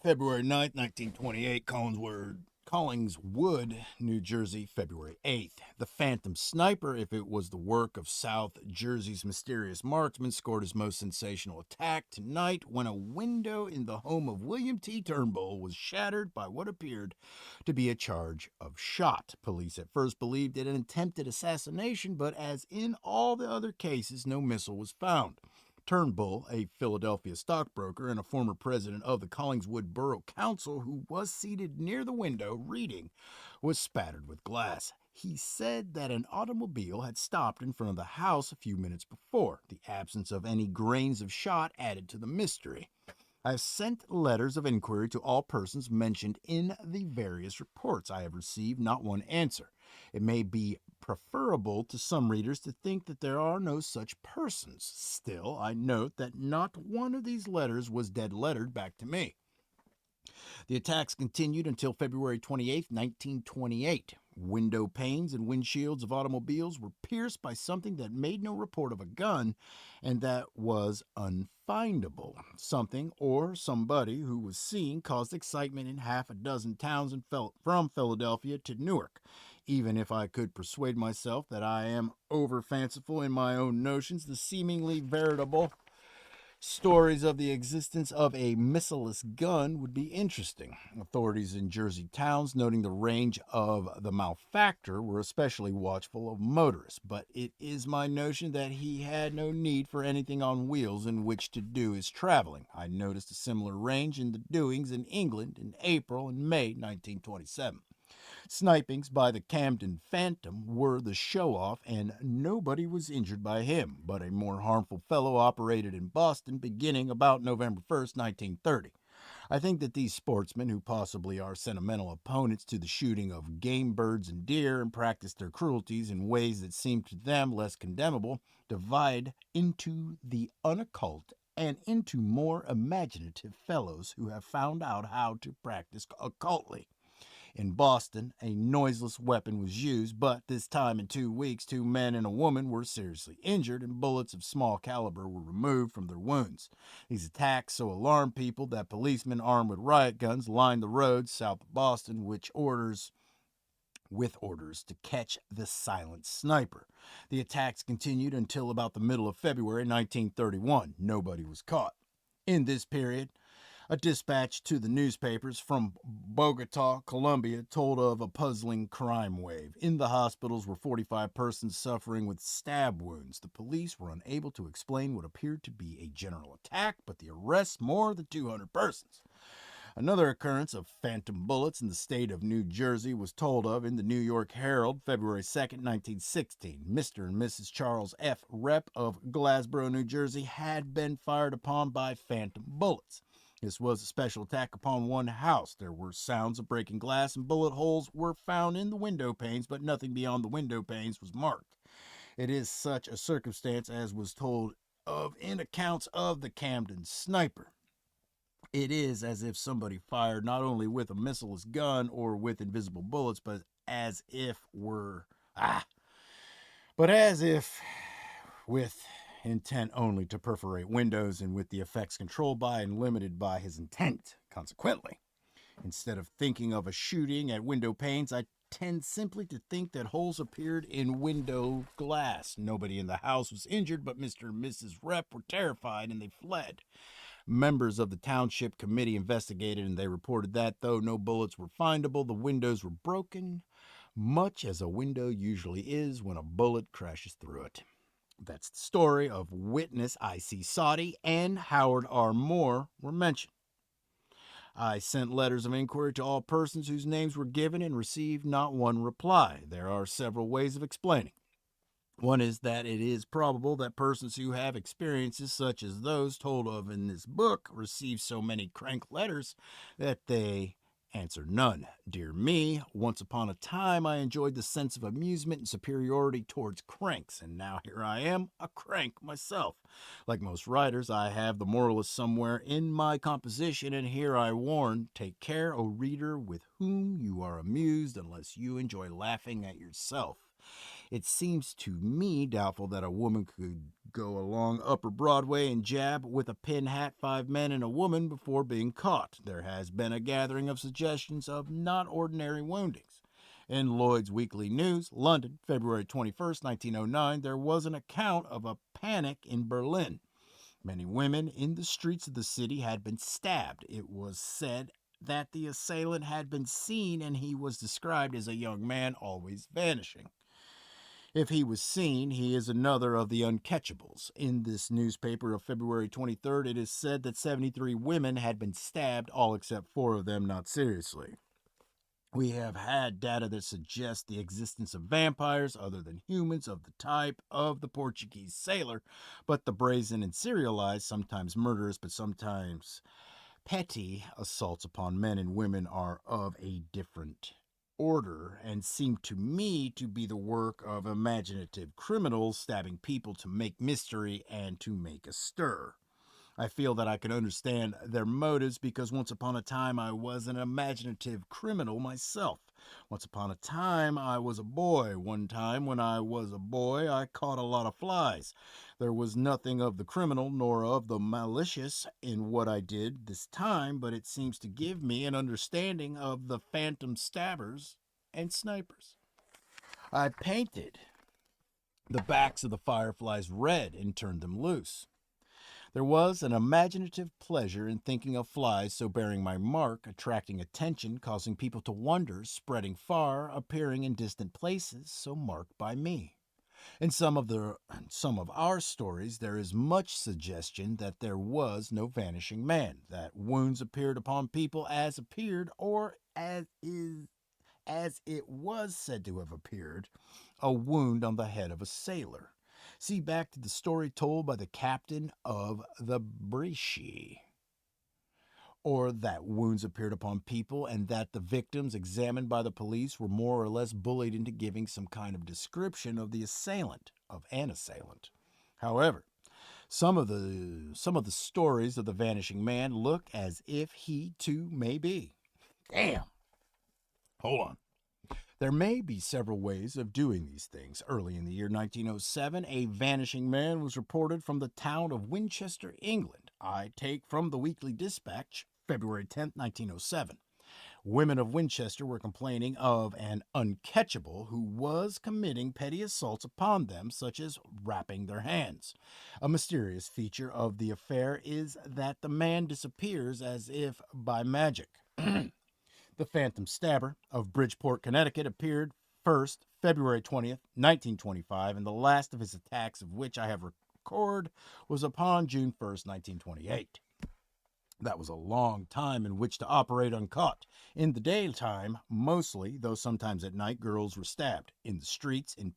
February 9th, 1928, Collingswood, New Jersey, February 8th. The Phantom Sniper, if it was the work of South Jersey's mysterious marksman, scored his most sensational attack tonight when a window in the home of William T. Turnbull was shattered by what appeared to be a charge of shot. Police at first believed it an attempted assassination, but as in all the other cases, no missile was found. Turnbull, a Philadelphia stockbroker and a former president of the Collingswood Borough Council who was seated near the window reading, was spattered with glass. He said that an automobile had stopped in front of the house a few minutes before. The absence of any grains of shot added to the mystery. I have sent letters of inquiry to all persons mentioned in the various reports. I have received not one answer. It may be preferable to some readers to think that there are no such persons. Still, I note that not one of these letters was dead lettered back to me. The attacks continued until February 28, 1928. Window panes and windshields of automobiles were pierced by something that made no report of a gun and that was unfindable. Something or somebody who was seen caused excitement in half a dozen towns from Philadelphia to Newark. Even if I could persuade myself that I am over fanciful in my own notions, the seemingly veritable stories of the existence of a missileless gun would be interesting. Authorities in Jersey towns, noting the range of the malefactor, were especially watchful of motorists, but it is my notion that he had no need for anything on wheels in which to do his traveling. I noticed a similar range in the doings in England in April and May 1927. Snipings by the Camden Phantom were the show off, and nobody was injured by him, but a more harmful fellow operated in Boston beginning about November 1st, 1930. I think that these sportsmen, who possibly are sentimental opponents to the shooting of game birds and deer and practice their cruelties in ways that seem to them less condemnable, divide into the unoccult and into more imaginative fellows who have found out how to practice occultly. In Boston, a noiseless weapon was used, but this time in 2 weeks, two men and a woman were seriously injured, and bullets of small caliber were removed from their wounds. These attacks so alarmed people that policemen armed with riot guns lined the roads south of Boston, with orders to catch the silent sniper. The attacks continued until about the middle of February 1931. Nobody was caught. In this period, a dispatch to the newspapers from Bogota, Colombia, told of a puzzling crime wave. In the hospitals were 45 persons suffering with stab wounds. The police were unable to explain what appeared to be a general attack, but the arrests more than 200 persons. Another occurrence of phantom bullets in the state of New Jersey was told of in the New York Herald, February 2nd, 1916. Mr. and Mrs. Charles F. Rep of Glassboro, New Jersey, had been fired upon by phantom bullets. This was a special attack upon one house. There were sounds of breaking glass and bullet holes were found in the window panes, but nothing beyond the window panes was marked. It is such a circumstance as was told of in accounts of the Camden sniper. It is as if somebody fired not only with a missileless gun or with invisible bullets, as if were ah, but as if with intent only to perforate windows and with the effects controlled by and limited by his intent. Consequently, instead of thinking of a shooting at window panes, I tend simply to think that holes appeared in window glass. Nobody in the house was injured, but Mr. and Mrs. Rep were terrified and they fled. Members of the township committee investigated and they reported that, though no bullets were findable, the windows were broken, much as a window usually is when a bullet crashes through it. That's the story of witness I.C. Soddy and Howard R. Moore were mentioned. I sent letters of inquiry to all persons whose names were given and received not one reply. There are several ways of explaining. One is that it is probable that persons who have experiences such as those told of in this book receive so many crank letters that they answer none. Dear me, once upon a time I enjoyed the sense of amusement and superiority towards cranks, and now here I am, a crank myself. Like most writers, I have the moralist somewhere in my composition, and here I warn, take care, O reader, with whom you are amused, unless you enjoy laughing at yourself. It seems to me doubtful that a woman could go along Upper Broadway and jab with a pin hat 5 men and a woman before being caught. There has been a gathering of suggestions of not ordinary woundings. In Lloyd's Weekly News, London, February 21st, 1909, there was an account of a panic in Berlin. Many women in the streets of the city had been stabbed. It was said that the assailant had been seen and he was described as a young man always vanishing. If he was seen, he is another of the uncatchables. In this newspaper of February 23rd, it is said that 73 women had been stabbed, all except 4 of them not seriously. We have had data that suggests the existence of vampires other than humans of the type of the Portuguese sailor, but the brazen and serialized, sometimes murderous, but sometimes petty assaults upon men and women are of a different order and seem to me to be the work of imaginative criminals stabbing people to make mystery and to make a stir. I feel that I can understand their motives because once upon a time I was an imaginative criminal myself. Once upon a time I was a boy. One time when I was a boy I caught a lot of flies. There was nothing of the criminal nor of the malicious in what I did this time, but it seems to give me an understanding of the phantom stabbers and snipers. I painted the backs of the fireflies red and turned them loose. There was an imaginative pleasure in thinking of flies so bearing my mark, attracting attention, causing people to wonder, spreading far, appearing in distant places, so marked by me. In some of our stories, there is much suggestion that there was no vanishing man, that wounds appeared upon people as appeared, or as it was said to have appeared, a wound on the head of a sailor. See back to the story told by the captain of the Bresci. Or that wounds appeared upon people and that the victims examined by the police were more or less bullied into giving some kind of description of the assailant, of an assailant. However, some of the stories of the vanishing man look as if he too may be. Damn. Hold on. There may be several ways of doing these things. Early in the year 1907, a vanishing man was reported from the town of Winchester, England. I take from the Weekly Dispatch, February 10th, 1907. Women of Winchester were complaining of an uncatchable who was committing petty assaults upon them, such as wrapping their hands. A mysterious feature of the affair is that the man disappears as if by magic. The Phantom Stabber of Bridgeport, Connecticut appeared first February 20th, 1925, and the last of his attacks of which I have record was upon June 1st, 1928. That was a long time in which to operate uncaught. In the daytime, mostly, though sometimes at night, girls were stabbed in the streets, in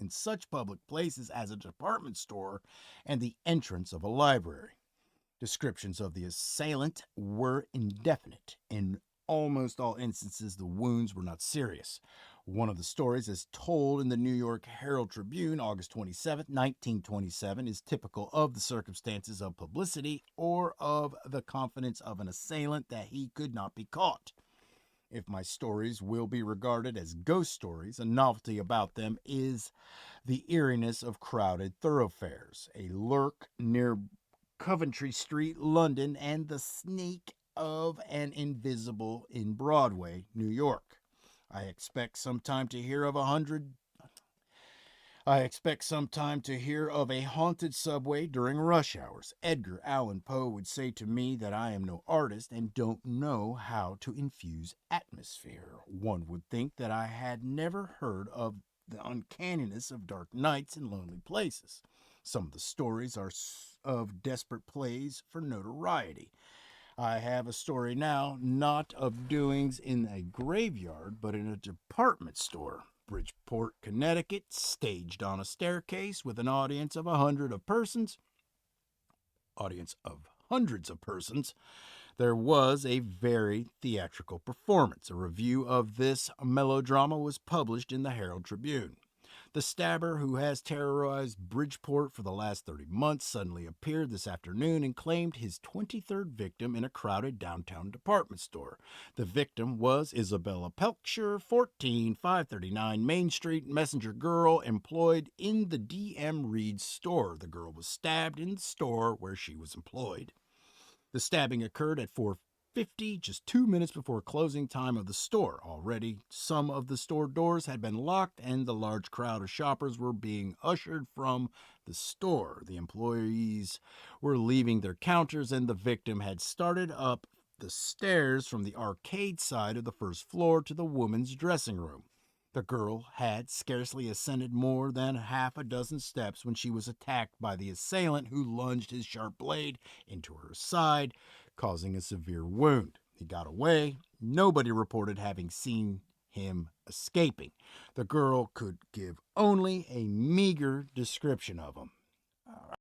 such public places as a department store and the entrance of a library. Descriptions of the assailant were indefinite. In almost all instances, the wounds were not serious. One of the stories, as told in the New York Herald Tribune, August 27, 1927, is typical of the circumstances of publicity or of the confidence of an assailant that he could not be caught. If my stories will be regarded as ghost stories, a novelty about them is the eeriness of crowded thoroughfares, a lurk near Coventry Street, London, and the sneak of an invisible in Broadway, New York. I expect sometime to hear of a haunted subway during rush hours. Edgar Allan Poe would say to me that I am no artist and don't know how to infuse atmosphere. One would think that I had never heard of the uncanniness of dark nights and lonely places. Some of the stories are of desperate plays for notoriety. I have a story now, not of doings in a graveyard, but in a department store. Bridgeport, Connecticut, staged on a staircase with an audience of hundreds of persons. There was a very theatrical performance. A review of this melodrama was published in the Herald Tribune. The stabber, who has terrorized Bridgeport for the last 30 months, suddenly appeared this afternoon and claimed his 23rd victim in a crowded downtown department store. The victim was Isabella Pelkshire, 14, 539 Main Street, messenger girl employed in the D.M. Reed store. The girl was stabbed in the store where she was employed. The stabbing occurred at 4:50, just 2 minutes before closing time of the store. Already, some of the store doors had been locked and the large crowd of shoppers were being ushered from the store. The employees were leaving their counters and the victim had started up the stairs from the arcade side of the first floor to the woman's dressing room. The girl had scarcely ascended more than half a dozen steps when she was attacked by the assailant, who lunged his sharp blade into her side, causing a severe wound. He got away. Nobody reported having seen him escaping. The girl could give only a meager description of him.